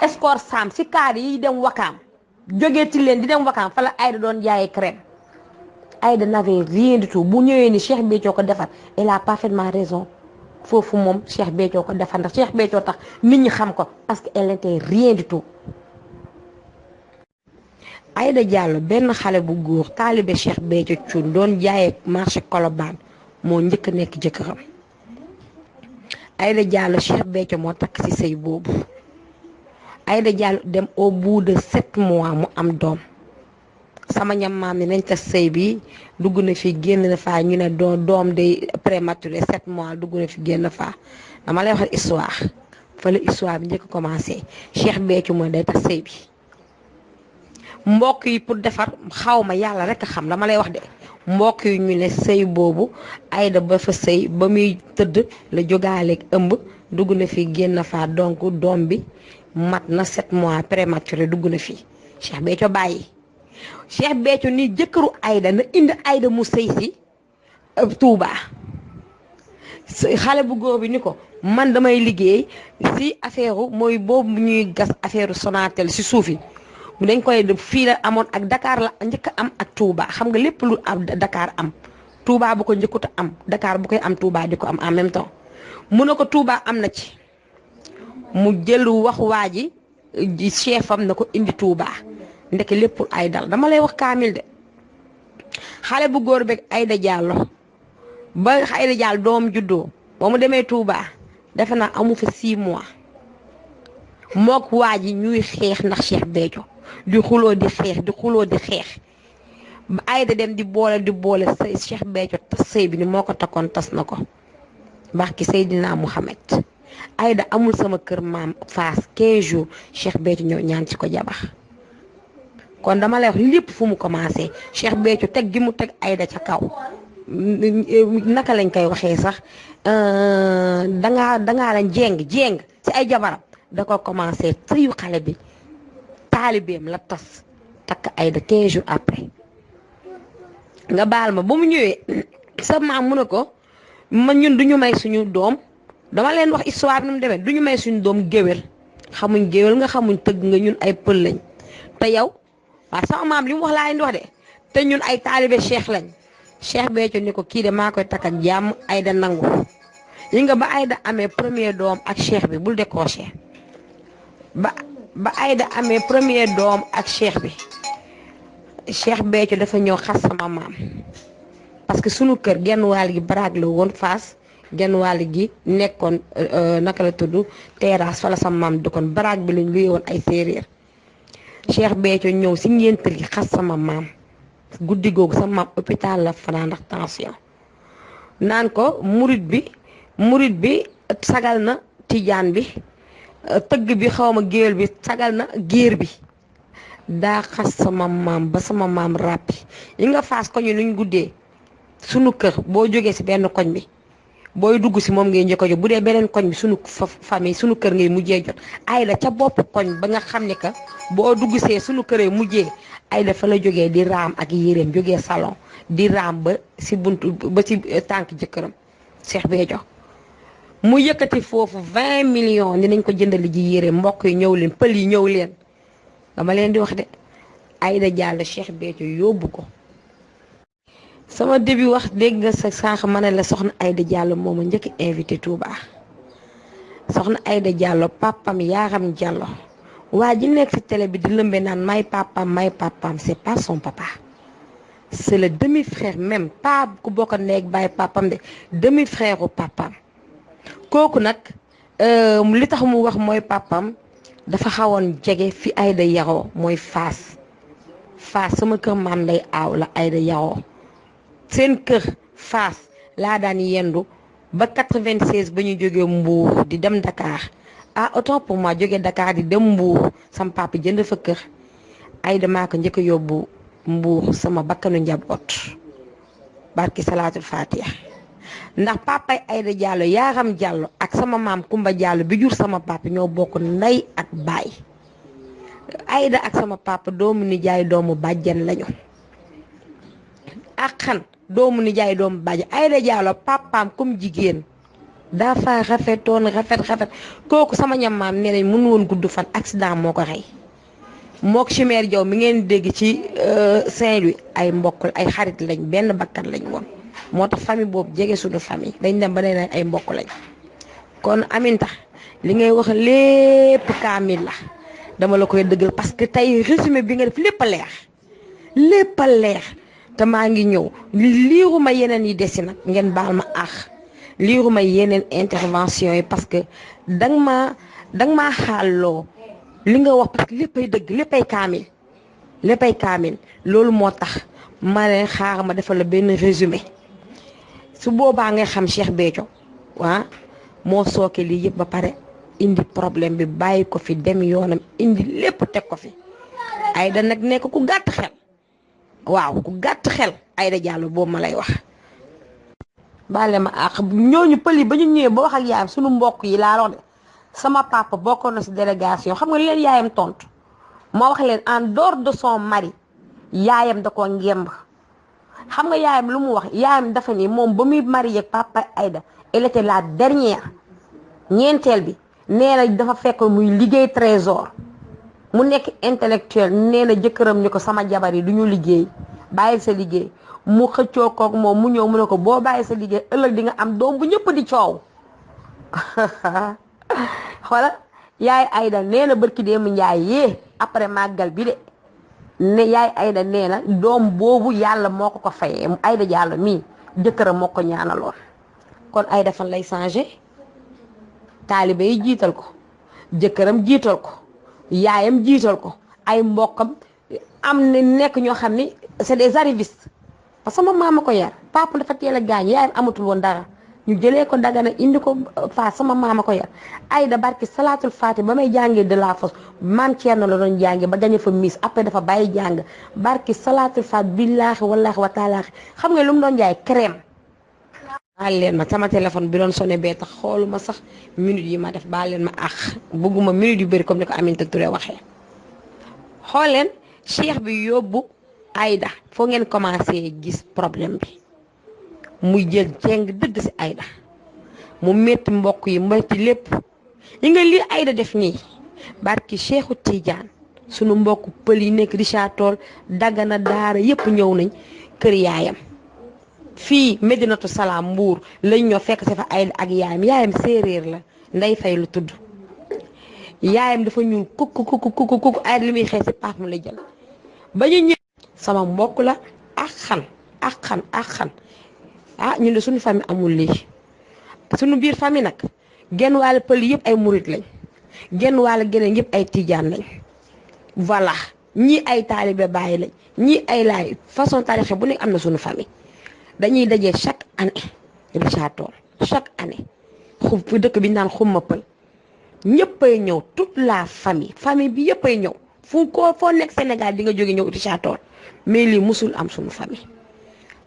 escort sam si kaar yi dem Wakaam jógee ci leen di dem Wakaam fa la Aïda doon jaayee crème. Aïda n'avait rien du tout bu ñëwee ni Cheikh Béthio ko defar elle a parfaitement raison foofu moom Cheikh Béthio ko defar ndax Cheikh Béthio tax nit ñi xam ko parce que elle n'était rien du tout. Aïda Diallo benn xale bu góor taalibe Cheikh Béthio Thioune doon jaayee marché Colobane moo njëkk a nekk jëkkëram. Aïda Diallo Cheikh Béthio moo takk ci sëy boobu. Aïda Diallo dem au bout de 7 mois mu am doom. sama ñam maam ni nañ tas sëy bi dugg na fi génn na faa ñu ne doom day prématuré 7 mois dugg na fi génn faa dama lay wax histoire fa la histoire bi njëkk a commencé Cheikh Béthio mooy day tas sëy bi. mbokk yi pour defar xaw ma yàlla rek a xam dama lay wax de mbokk yi ñu ne sëy boobu Aïda ba fa sëy ba muy tëdd la jógaaleeg ëmb dugg na fi génn faa donc doom bi mat na 7 mois prématuré dugg na fi Cheikh Béthio bàyyi. Cheikh Béthio ni jëkkëru Aïda na indi Aïda mu sëy si Touba xale bu góor bi ni ko man damay liggéey si affaire mooy boobu ñuy gas affaire Sonatel si suuf yi dañ koy fii la amoon ak Dakar la njëkk a am ak Touba xam nga lépp lu am Dakar am Touba bu ko njëkkut a am Dakar bu koy am Touba di ko am en même temps mu ne ko Touba am na ci mu jël wax waa ji chefam na ko indi Touba. ndeke lépp ay dal dama lay wax kaamil de xale bu góor beeg Aïda Diallo ba Aïda Diallo doom juddoo ba mu demee Touba defe naa amu fa 6 mois mook waa ji ñuy xeex ndax Cheikh Béthio di xuloo di xeex di xuloo di xeex ba Aïda dem di boole say Cheikh Béthio tas sëy bi ni moo ko takkoon tas na ko barki Seydina Mouhamed Aïda amul sama kër maam Fass 15 jours Cheikh Béthio ñëw ñaan ci ko jabax kon dama lay wax lépp fu mu commencé Cheikh Béthio teg gi mu teg Aïda ca kaw naka lañ koy waxee sax dangaa lañ jéng ci ay jabaram da ko commencé sëyu xale bi taalibeem la tas takk Aïda 15 jours après nga baal ma ba mu ñëwee sa maam mu ne ko man ñun duñu may suñu doom dama leen wax histoire bi nu mu demee duñu may suñu doom géwél xamuñ géwél nga xamuñ tëgg nga ñun ay pël lañ te yow waaw sama maam li mu wax laa leen di wax de te ñun ay taalibe Cheikh lañ Cheikh Béthio ni ko kii de maa koy takk ak jàmm Aïda nangu yi nga ba Aïda amee premier doom ak Cheikh bi bul décroché ba Aïda amee premier doom ak Cheikh bi Cheikh Béthio dafa ñëw xas sama maam parce que sunu kër genn wàll gi baraag la woon Fass genn wàll gi nekkoon naka la tudd terrasse fa la sama maam dëkkoon baraag bi lañ luy woon ay séeréer Cheikh Béthio ñëw si ngéntal gi xas sama maam guddi googu sama maam hôpital la fanaan ndax tension naan ko murit bi sagal na tijaan bi tëgg bi xawma géwél bi sagal na géer bi daa xas sama maam ba sama maam ràppi yi nga Fass koñu luñ guddee sunu kër boo jógee si benn koñ bi booy dugg si moom ngay njëkk a jot bu dee beneen koñ bi sunu famille sunu kër ngay mujjee jot Aïda ca bopp koñ ba nga xam ne que boo dugg see sunu këree mujjee Aïda fa la jógee di raam ak yéreem jógee salon di raam ba si buntu ba si tànk jëkkëram Cheikh Béthio mu yëkkati foofu 20 millions ni nañ ko jëndali ji yére mbokk yi ñëw leen pël yi ñëw leen dama leen di wax de Aïda Diallo Cheikh Béthio yóbbu ko. sama début wax dégg nga sa sànq ma ne la soxna Aïda Diallo moo ma njëkk invité Touba soxna Aïda Diallo papam Yaram Diallo waa ji nekk ci télé bi di lëmbe naan may papam c'est pas son papa c'est le demi-frère même pas ku bokk neeg bàyyi papam de demi-frère u papam kooku nag li tax mu wax mooy papam dafa xawoon jege fi Aïda yaroo mooy Fass sama kër maam lay aaw la Aïda yaroo seen kër Fass laa daan yendu ba 96 ba ñu jógee Mbour di dem Dakar autant pour moi jógee Dakar di dem Mbour sama papa jënd fa kër Aïda maa ko njëkk a yóbbu Mbour sama bakkanu njaboot barki salaatul fatiha ndax papay Aïda Diallo Yaram Diallo ak sama maam Kumba Diallo bi jur sama papa ñoo bokk ndey ak baay Aïda ak sama papa doomu nijaay doomu bàjjen lañu ak xan doomu nijaay doomu bàjjen Aïda Diallo papaam comme jigéen dafa rafetoon rafet kooku sama ñam maam nee nañ mënu woon gudd fan accident moo ko rey mook chimère jaw mi ngeen dégg ci Saint-Louis ay mbokk ay xarit lañ benn bakkan lañ woon moo tax famille boobu jege suñu famille dañ dem ba ne ay mbokk lañ kon Aminta li ngay wax lépp kaamil la dama la koy dëggal parce que tey résumé bi nga def lépp a leer te maa ngi ñëw liiruma yeneen yi desi nag ngeen baal ma ax liiruma yeneen intervention yi parce que danga maa xaaloo li nga wax parce que léppay dëgg léppay kaamil loolu moo tax ma leen xaar ma defal la benn résumé su boobaa ngay xam Cheikh Béthio moo sooke lii yëpp ba pare indi problème bi bàyyi ko fi dem yoonam indi lépp teg ko fi Aïda nag nekk ku gàtt xel ku gàtt xel Aïda Diallo boobu ma lay wax baale ma ak ñooñu pël yi ba ñu ñëwee ba wax ak yaayam suñu mbokk yi laa wax de sama papa bokkoon na si délégation xam nga li leen yaayam tontu ma wax leen en dehors de son mari yaayam da koo ngemb xam nga yaayam lu mu wax yaayam dafa ni moom ba muy marié ak papa Aïda elle était la dernière ñeenteel bi nee na dafa fekk muy liggéey trésor mu nekk intellectuel nee na jëkkëram ni ko sama jabar yi du ñu liggéey bàyyi sa liggéey mu xëccoo koog moom mu ñëw mu ne ko boo bàyyi sa liggéey ëllëg di nga am doom bu ñëpp di coow xoola yaay Aïda nee na barki dee mu njaay yee après màggal bi de ne yaay Aïda nee na doom boobu yàlla moo ko fayee Aïda Diallo mii jëkkëram moo ko ñaanaloon kon Aïda fan lay changé taalibe yi jiital ko jëkkëram jiital ko yaayam jiital ko ay mbokkam am na nekk ñoo xam ni c'est des arrivistes parce que sama maama ko yar papa dafa teel a gaañ yaayam amatul woon dara ñu jëlee ko Dagana indi ko Fass sama maama ko yar Aïda barki salaatul faati ba may jàngee de la fosse maam Thierno la doon jàngee ba gañe fa miss après dafa bàyyi jàng barki salaatul faat billaahi wallaahi wa taalaahi xam nga lu mu doon jaay crème. baal leen ma sama téléphone bi doon sonné bee tax xooluma sax minute yi ma def baal leen ma ax bëgguma minute yu bëri comme ni ko Aminata Touré waxee xool leen cheikh bi yóbbu Aïda foo ngeen commencé gis problème bi muy jël jeng dëgg si Aïda mu métti mbokk yi métti lépp yi nga lii Aïda def nii barki Cheikhu Tidiane sunu mbokk pël yi nekk Richard Toll Dagana daara yépp ñëw nañ kër yaayam fii Medinatu Salaam Mbuur lañ ñoo fekk si fa Aïda ak yaayam séeréer la nday fay lu tudd yaayam dafa ñuul kuk Aïda li muy xëy si paaf mu la jël ba ñu ñëw sama mbokk la ak xan ñun de suñu famille amul lii suñu biir famille nag genn wàll pël yëpp ay murit lañ genn wàll geneen yëpp ay tijaan lañ voilà ñii ay taalibe Baay lañ ñii ay laay façon tarixe bu nekk am na suñu famille dañuy dajee chaque année Richard Toll chaque année fu dëkk bi ñu naan xumma pël ñëppay ñëw toute la famille bi yëppay ñëw foo nekk Sénégal di nga jóge ñëw Richard Toll mais lii musul am suñu famille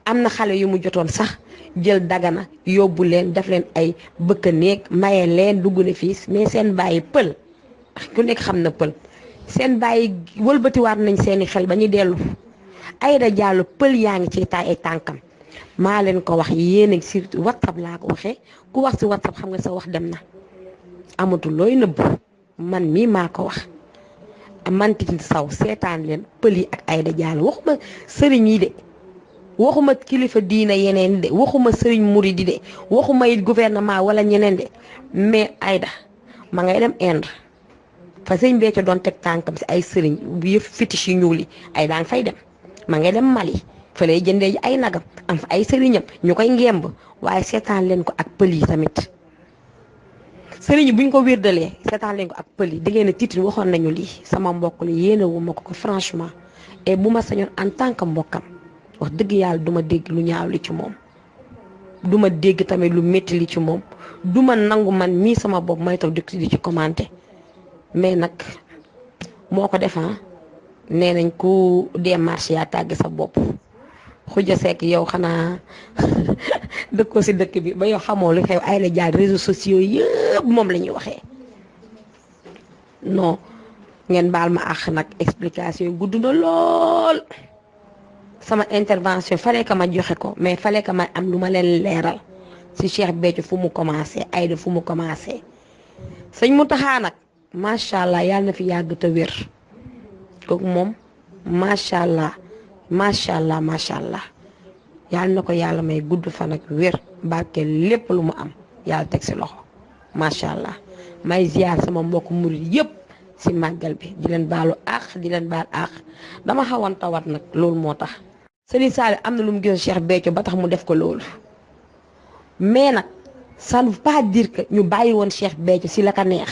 am na xale yu mu jotoon sax jël Dagana yóbbu leen def leen ay bëkk néeg maye leen dugg na fii mais seen bàyyi pël ku nekk xam na pël seen bàyyi wëlbatiwaat nañ seeni xel ba ñu dellu Aïda Diallo pël yaa ngi ci taay ay tànkam maa leen ko wax yéen ak si WhatsApp laa ko waxee ku wax si WhatsApp xam nga sa wax dem na amatul looy nëbb man mii maa ko wax mantin saw seetaan leen pël yi ak Aïda Diallo waxuma sëriñ yi de waxuma kilifa diina yeneen de waxuma sëriñ murid di de waxuma it gouvernement wala ñeneen de mais Aïda ma ngay dem Inde fa sëñ Béthio doon teg tànkam si ay sëriñ bu yëf fétiche yu ñuul yi Aïda nga fay dem ma ngay dem Mali fa lay jëndee ji ay nagam am fa ay sëriñam ñu koy ngemb waaye seetaan leen ko ak pël yi tamit sëriñ buñ ko wérdalee seetaan leen ko ak pël yi di ngeen a titre waxoon nañu lii sama mbokk li yéene wu ma ko franchement et bu ma sañoon en tant que mbokkam wax dëgg yàlla duma dégg lu ñaaw li ci moom duma dégg tamit lu métti li ci moom duma nangu man mii sama bopp may taw di ci commenter mais nag moo ko defan nee nañ ku démarche yaa tàgg sa bopp Xuja Sekk yow xanaa dëkkoo si dëkk bi ba yow xamoo lu xew Aïda Diallo réseaux sociaux yëpp moom la ñuy waxee non ngeen baal ma àq nag explication yi gudd na lool sama intervention fallait que ma joxe ko mais fallait que ma am lu ma leen leeral si Cheikh Béthio fu mu commencé Aïda fu mu commencé sëñ Mountakha nag macha allah yàlla na fi yàgg te wér kooku moom macha allah macha allah macha allah yàlla na ko yàlla may gudd fan ak wér barke lépp lu mu am yàlla teg si loxo macha allah may ziar sama mbokk murid yëpp si màggal bi di leen baalu àq di leen baal àq dama xawoon tawat nag loolu moo tax. Serigne Saliou am na lu mu gis Cheikh Béthio ba tax mu def ko loolu mais nag ça ne veut pas dire que ñu bàyyi woon Cheikh Béthio si la ka neex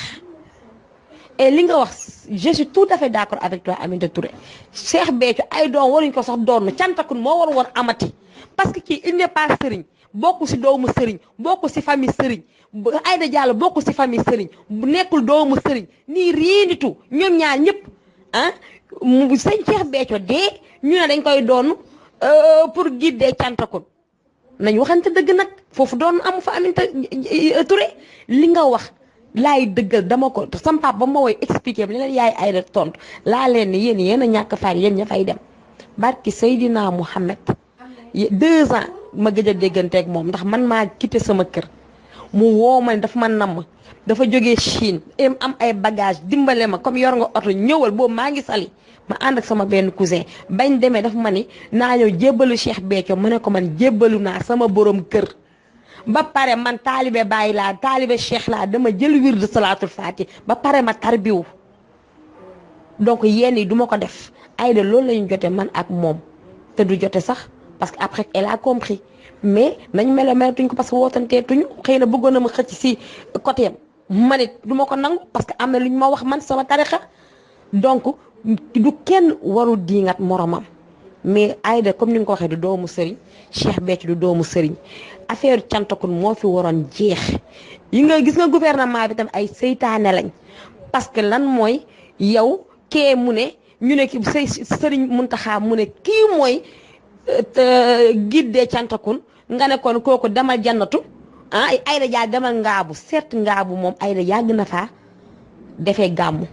et li nga wax je suis tout à fait d'accord avec toi Aminata Touré Cheikh Béthio ay doom waruñ ko sax doon cantakun moo war woon amati parce que kii il n'est pas sëriñ bokku si doomu sëriñ bokku si famille sëriñ Aïda Diallo bokku si famille sëriñ bu nekkul doomu sëriñ nii riinitu ñoom ñaar ñëpp ah sëñ Cheikh Béthio dee ñu ne dañ koy doon pour guider cantakun nañ waxante dëgg nag foofu doon amu fa Aminata Touré li nga wax laay dëggal dama ko sam papa ba ma woy expliqué li leen yaay Aïda tontu laa leen ni yéen a ñàkk far yéen ña fay dem barki Seydina Mouhamed 2 ans ma gëj a dégganteeg moom ndax man maa quitté sama kër mu woo ma ne dafa ma namm dafa jógee Chine am ay bagage dimbale ma comme yor nga oto ñëwal boobu maa ngi sali ma ànd ak sama benn cousin bañ demee dafa ma ni naa ñëw jébbalu Cheikh Béthio ma ne ko man jébbalu naa sama borom kër ba pare man taalibe bàyyi laa taalibe Cheikh laa dama jël wirdu salaatul faati ba pare ma tarbiwu donc yenn yi duma ko def Aïda loolu lañu jote man ak moom te du jote sax parce que après elle a compris mais nañ melatuñ ko parce que wootanteetuñu xëy na bëggoon na ma xëcc si côté am ma ne duma ko nangu parce que am na lu ñu ma wax man sama tarixa donc du kenn warul diingat moromam mais Aïda comme ni nga ko waxee du doomu sëriñ Cheikh Béthio du doomu sëriñ affaire cantakun moo fi waroon jeex yi nga gis nga gouvernement bi tam ay seytaane lañ parce que lan mooy yow kee mu ne ñu ne ki sëriñ Mountakha mu ne kii mooy guide cantakun nga ne kon kooku demal jannatu ah Aïda Diallo demal ngaabu certes ngaabu moom Aïda yàgg na faa defee gàmmu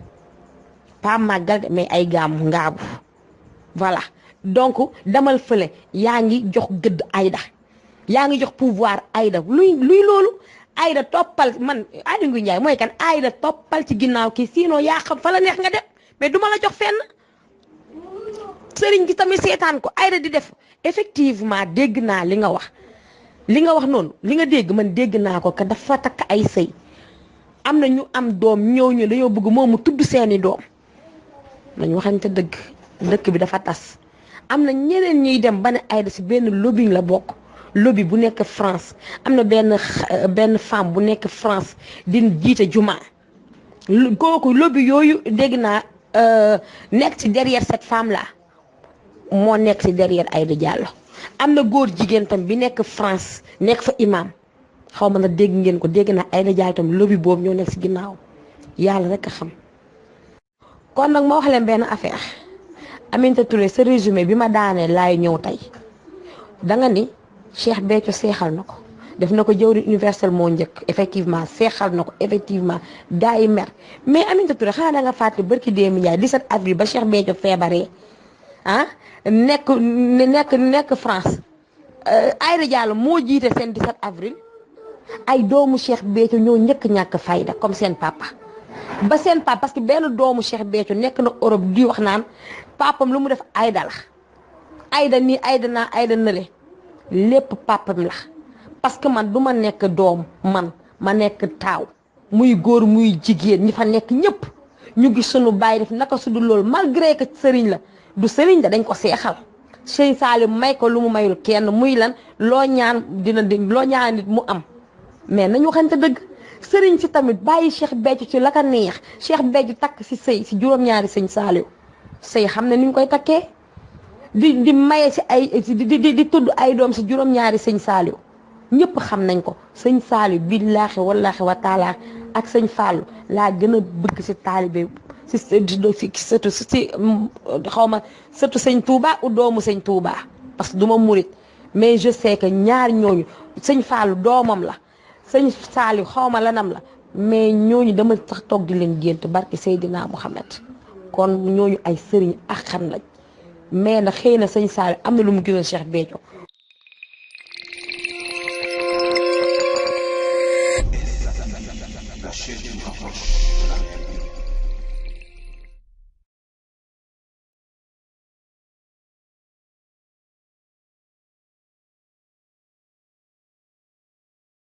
pas màggal mais ay gàmmu ngaabu voilà donc demal fële yaa ngi jox gëdd Aïda yaa ngi jox pouvoir Aïda luy loolu Aïda toppal man Aly Ngouille Ndiaye mooy kan Aïda toppal ci ginnaaw kii sinon yaa xam fa la neex nga dem mais duma la jox fenn sëriñ gi tamit seetaan ko Aïda di def effectivement dégg naa li nga wax noonu li nga dégg man dégg naa ko que dafa takk ay sëy am na ñu am doom ñëw ñu dañoo bëgg moom mu tudd seeni doom nañ waxante dëgg dëkk bi dafa tas am na ñeneen ñuy dem ba ne Aïda si benn lobby la bokk lobby bu nekk France am na benn femme bu nekk France di jiite juma kooku lobby yooyu dégg naa nekk ci derrière cette femme là moo nekk ci derrière Aïda Diallo am na góor jigéen tam bi nekk France nekk fa imam xaw ma na dégg ngeen ko dégg naa Aïda Diallo tam lobby boobu ñoo nekk ci ginnaaw yàlla rek a xam. kon nag ma wax leen benn affaire Aminata Touré sa résumé bi ma daanee laay ñëw tey danga ni Cheikh Béthio seexal na ko def na ko jëwri universel moo njëkk effectivement seexal na ko effectivement gaa yi mer mais Aminata Touré xanaa da nga fàttali barki démb Ndiaye 17 avril ba Cheikh Béthio feebaree ah nekk France Aïda Diallo moo jiite seen 17 avril ay doomu Cheikh Béthio ñoo njëkk ñàkk fayda comme seen papa ba seen papa parce que benn doomu Cheikh Béthio nekk na Europe di wax naan papam lu mu def Aïda la Aïda nii Aïda naa Aïda nële lépp papam la parce que man du ma nekk doom man ma nekk taaw muy góor muy jigéen ñi fa nekk ñëpp ñu gis sunu bàyyi def naka su dul loolu malgré que sëriñ la du sëriñ da dañ ko seexal Sëñ Saaliw may ko lu mu mayul kenn muy lan loo ñaan loo ñaan nit mu am mais nañu waxante dëgg sëriñ si tamit bàyyi Cheikh Béthio ci la ka neex Cheikh Béthio takk si sëy si juróom-ñaari Sëñ Saaliw sëy xam ne ni ñu koy takkee di maye si ay di tudd ay doom si juróom-ñaari Sëñ Saaliw ñëpp xam nañ ko Sëñ Saaliw billaahi wallaahi wa taala ak Sëñ Fallu laa gën a bëgg si taalibe si surtout si xaw ma surtout Sëñ Touba u doomu Sëñ Touba parce que du ma murit mais je sais que ñaar ñooñu Sëñ Fallu doomam la Sëñ Saaliw xaw ma lanam la mais ñooñu dama sax toog di leen gént barki Seydina Muhammad kon ñooñu ay sëriñ ak xam lañ mais nag xëy na Sëñ Saaliw am na lu mu gisoon Cheikh Béthio